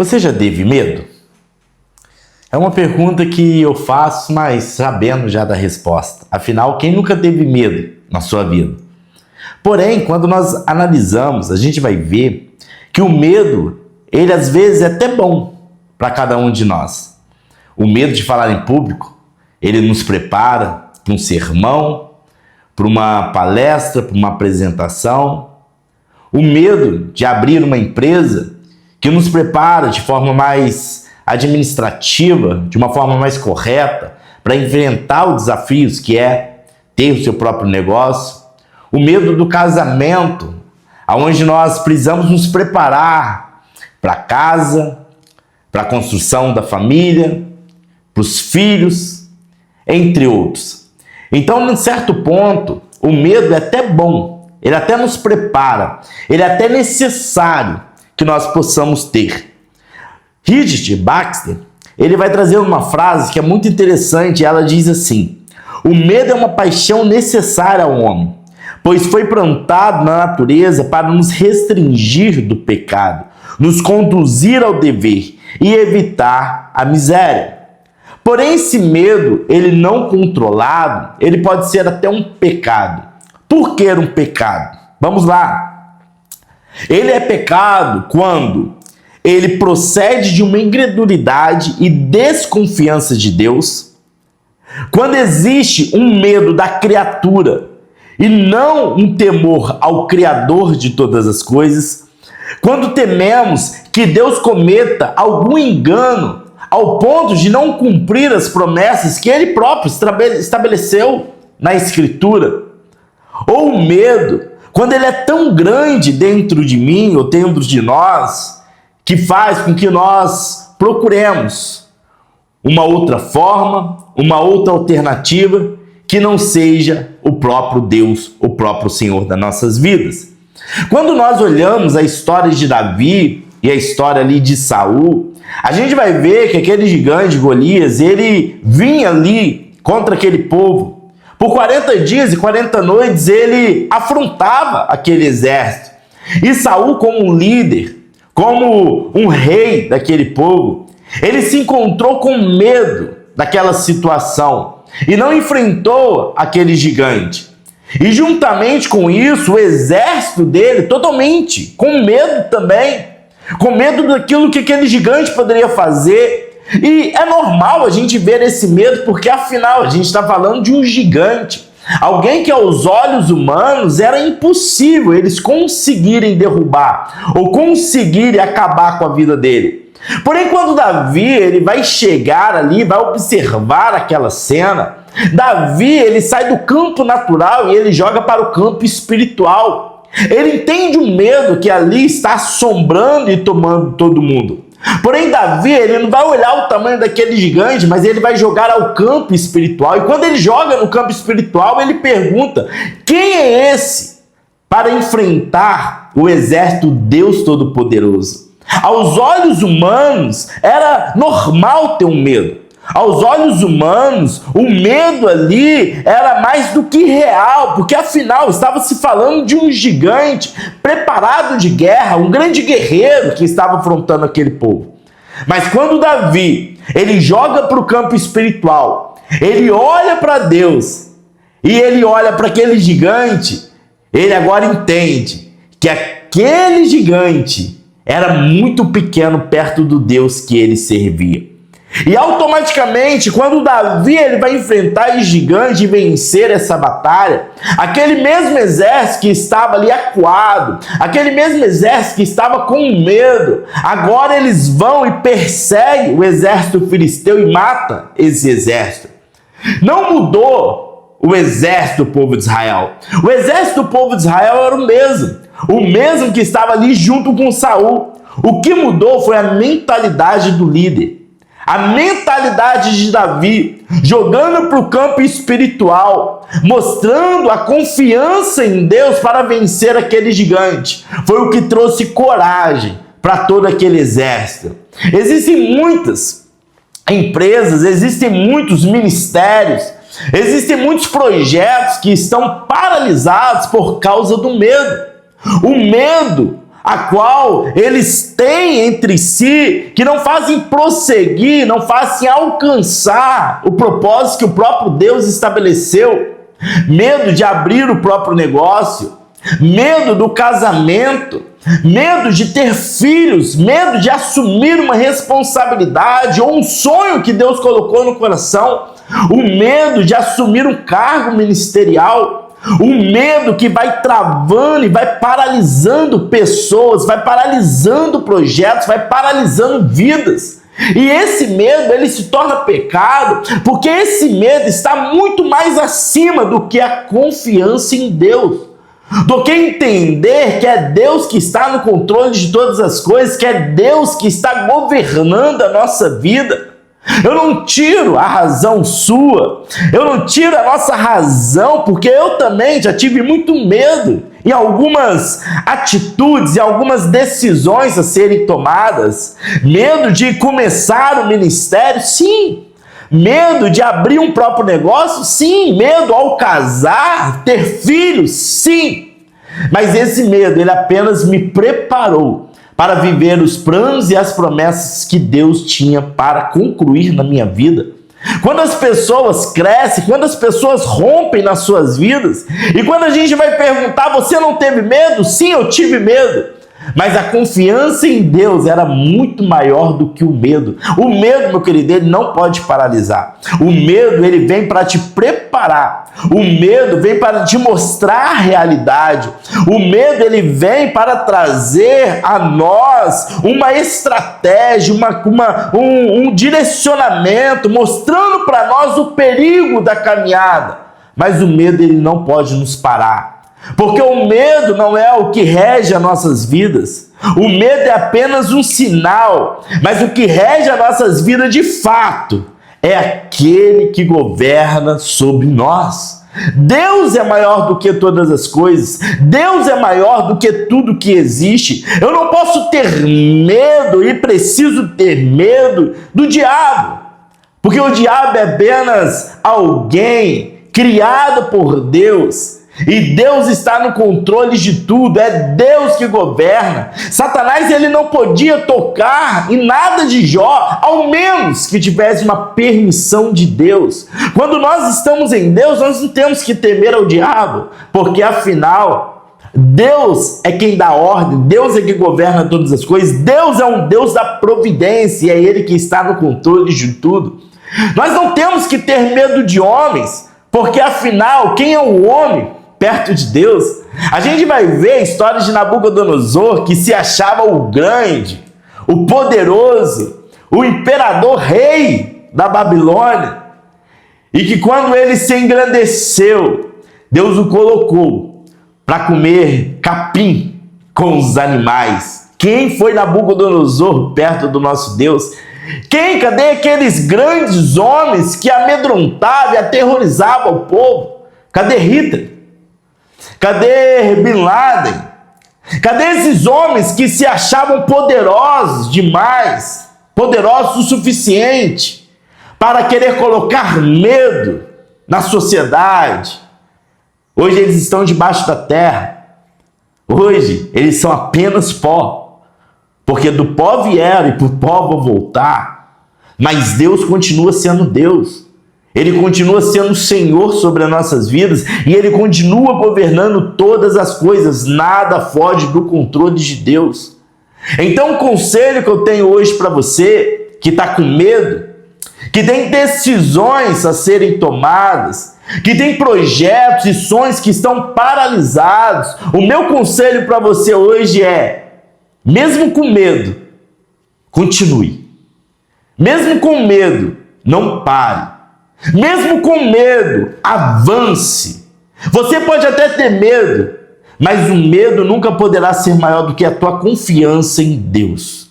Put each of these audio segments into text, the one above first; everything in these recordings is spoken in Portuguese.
Você já teve medo? É uma pergunta que eu faço, mas sabendo já da resposta. Afinal, quem nunca teve medo na sua vida? Porém, quando nós analisamos, a gente vai ver que o medo, ele às vezes é até bom para cada um de nós. O medo de falar em público, ele nos prepara para um sermão, para uma palestra, para uma apresentação. O medo de abrir uma empresa, que nos prepara de forma mais administrativa, de uma forma mais correta, para enfrentar os desafios que é ter o seu próprio negócio. O medo do casamento, onde nós precisamos nos preparar para casa, para a construção da família, para os filhos, entre outros. Então, num certo ponto, o medo é até bom, ele até nos prepara, ele é até necessário que nós possamos ter. Richard Baxter, ele vai trazer uma frase que é muito interessante. Ela diz assim: o medo é uma paixão necessária ao homem, pois foi plantado na natureza para nos restringir do pecado, nos conduzir ao dever e evitar a miséria. Porém, esse medo, ele não controlado, ele pode ser até um pecado. Por que um pecado? Vamos lá. Ele é pecado quando ele procede de uma incredulidade e desconfiança de Deus, quando existe um medo da criatura e não um temor ao Criador de todas as coisas, quando tememos que Deus cometa algum engano ao ponto de não cumprir as promessas que Ele próprio estabeleceu na Escritura, ou o medo quando ele é tão grande dentro de mim ou dentro de nós, que faz com que nós procuremos uma outra forma, uma outra alternativa que não seja o próprio Deus, o próprio Senhor das nossas vidas. Quando nós olhamos a história de Davi e a história ali de Saul, a gente vai ver que aquele gigante Golias, ele vinha ali contra aquele povo. Por 40 dias e 40 noites ele afrontava aquele exército. E Saul, como um líder, como um rei daquele povo, ele se encontrou com medo daquela situação e não enfrentou aquele gigante. E juntamente com isso, o exército dele totalmente com medo também, com medo daquilo que aquele gigante poderia fazer. E é normal a gente ver esse medo, porque afinal a gente está falando de um gigante, alguém que aos olhos humanos era impossível eles conseguirem derrubar ou conseguirem acabar com a vida dele. Porém, quando Davi ele vai chegar ali, vai observar aquela cena, Davi ele sai do campo natural e ele joga para o campo espiritual. Ele entende o medo que ali está assombrando e tomando todo mundo. Porém, Davi, ele não vai olhar o tamanho daquele gigante, mas ele vai jogar ao campo espiritual. E quando ele joga no campo espiritual, ele pergunta: quem é esse para enfrentar o exército Deus Todo-Poderoso? Aos olhos humanos, era normal ter um medo. Aos olhos humanos, o medo ali era mais do que real, porque afinal estava se falando de um gigante preparado de guerra, um grande guerreiro que estava afrontando aquele povo. Mas quando Davi, ele joga para o campo espiritual, ele olha para Deus e ele olha para aquele gigante, ele agora entende que aquele gigante era muito pequeno perto do Deus que ele servia. E automaticamente, quando Davi ele vai enfrentar esse gigante e vencer essa batalha, aquele mesmo exército que estava ali acuado, aquele mesmo exército que estava com medo, agora eles vão e perseguem o exército filisteu e matam esse exército. Não mudou o exército do povo de Israel. O exército do povo de Israel era o mesmo que estava ali junto com Saul. O que mudou foi a mentalidade do líder. A mentalidade de Davi, jogando para o campo espiritual, mostrando a confiança em Deus para vencer aquele gigante, foi o que trouxe coragem para todo aquele exército. Existem muitas empresas, existem muitos ministérios, existem muitos projetos que estão paralisados por causa do medo. O medo a qual eles têm entre si, que não fazem prosseguir, não fazem alcançar o propósito que o próprio Deus estabeleceu. Medo de abrir o próprio negócio, medo do casamento, medo de ter filhos, medo de assumir uma responsabilidade ou um sonho que Deus colocou no coração, o medo de assumir um cargo ministerial, o medo que vai travando e vai paralisando pessoas, vai paralisando projetos, vai paralisando vidas. E esse medo, ele se torna pecado, porque esse medo está muito mais acima do que a confiança em Deus, do que entender que é Deus que está no controle de todas as coisas, que é Deus que está governando a nossa vida. Eu não tiro a razão sua, eu não tiro a nossa razão, porque eu também já tive muito medo em algumas atitudes e algumas decisões a serem tomadas. Medo de começar o ministério, sim. Medo de abrir um próprio negócio, sim. Medo ao casar, ter filhos, sim. Mas esse medo, ele apenas me preparou para viver os planos e as promessas que Deus tinha para concluir na minha vida. Quando as pessoas crescem, quando as pessoas rompem nas suas vidas, e quando a gente vai perguntar, você não teve medo? Sim, eu tive medo. Mas a confiança em Deus era muito maior do que o medo. O medo, meu querido, ele não pode paralisar. O medo, ele vem para te preparar. O medo vem para te mostrar a realidade. O medo, ele vem para trazer a nós uma estratégia, um direcionamento, mostrando para nós o perigo da caminhada. Mas o medo, ele não pode nos parar. Porque o medo não é o que rege as nossas vidas. O medo é apenas um sinal. Mas o que rege as nossas vidas de fato é aquele que governa sobre nós. Deus é maior do que todas as coisas. Deus é maior do que tudo que existe. Eu não posso ter medo e preciso ter medo do diabo. Porque o diabo é apenas alguém criado por Deus. E Deus está no controle de tudo, é Deus que governa. Satanás, ele não podia tocar em nada de Jó, ao menos que tivesse uma permissão de Deus. Quando nós estamos em Deus, nós não temos que temer ao diabo, porque afinal, Deus é quem dá ordem, Deus é que governa todas as coisas, Deus é um Deus da providência e é Ele que está no controle de tudo. Nós não temos que ter medo de homens, porque afinal, quem é o homem perto de Deus? A gente vai ver a história de Nabucodonosor, que se achava o grande, o poderoso, o imperador rei da Babilônia, e que quando ele se engrandeceu, Deus o colocou para comer capim com os animais. Quem foi Nabucodonosor perto do nosso Deus? Cadê aqueles grandes homens que amedrontavam e aterrorizavam o povo? Cadê Hitler? Cadê Bin Laden? Cadê esses homens que se achavam poderosos demais, poderosos o suficiente para querer colocar medo na sociedade? Hoje eles estão debaixo da terra. Hoje eles são apenas pó, porque do pó vieram e por pó vão voltar. Mas Deus continua sendo Deus. Ele continua sendo o Senhor sobre as nossas vidas e Ele continua governando todas as coisas. Nada foge do controle de Deus. Então o conselho que eu tenho hoje para você, que está com medo, que tem decisões a serem tomadas, que tem projetos e sonhos que estão paralisados, o meu conselho para você hoje é, mesmo com medo, continue. Mesmo com medo, não pare. Mesmo com medo, avance. Você pode até ter medo, mas o medo nunca poderá ser maior do que a tua confiança em Deus,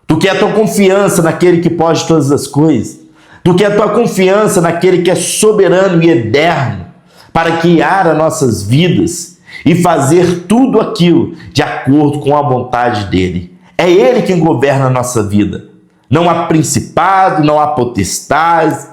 do que a tua confiança naquele que pode todas as coisas, do que a tua confiança naquele que é soberano e eterno para guiar as nossas vidas e fazer tudo aquilo de acordo com a vontade dele. É Ele quem governa a nossa vida. Não há principado, não há potestade,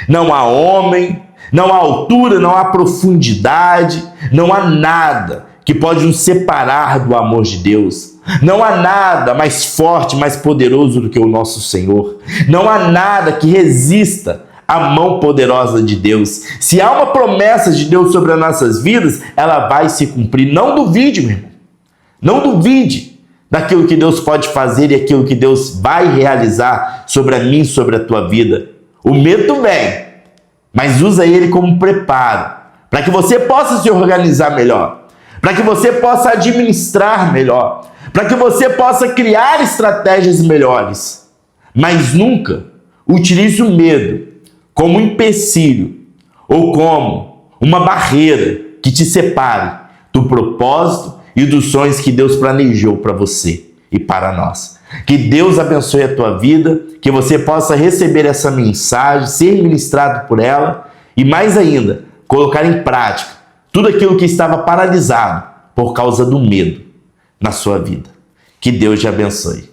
não há homem, não há altura, não há profundidade, não há nada que pode nos separar do amor de Deus. Não há nada mais forte, mais poderoso do que o nosso Senhor. Não há nada que resista à mão poderosa de Deus. Se há uma promessa de Deus sobre as nossas vidas, ela vai se cumprir. Não duvide, meu irmão. Não duvide daquilo que Deus pode fazer e aquilo que Deus vai realizar sobre a mim, sobre a tua vida. O medo vem, mas usa ele como preparo, para que você possa se organizar melhor, para que você possa administrar melhor, para que você possa criar estratégias melhores. Mas nunca utilize o medo como um empecilho ou como uma barreira que te separe do propósito e dos sonhos que Deus planejou para você e para nós. Que Deus abençoe a tua vida, que você possa receber essa mensagem, ser ministrado por ela e, mais ainda, colocar em prática tudo aquilo que estava paralisado por causa do medo na sua vida. Que Deus te abençoe.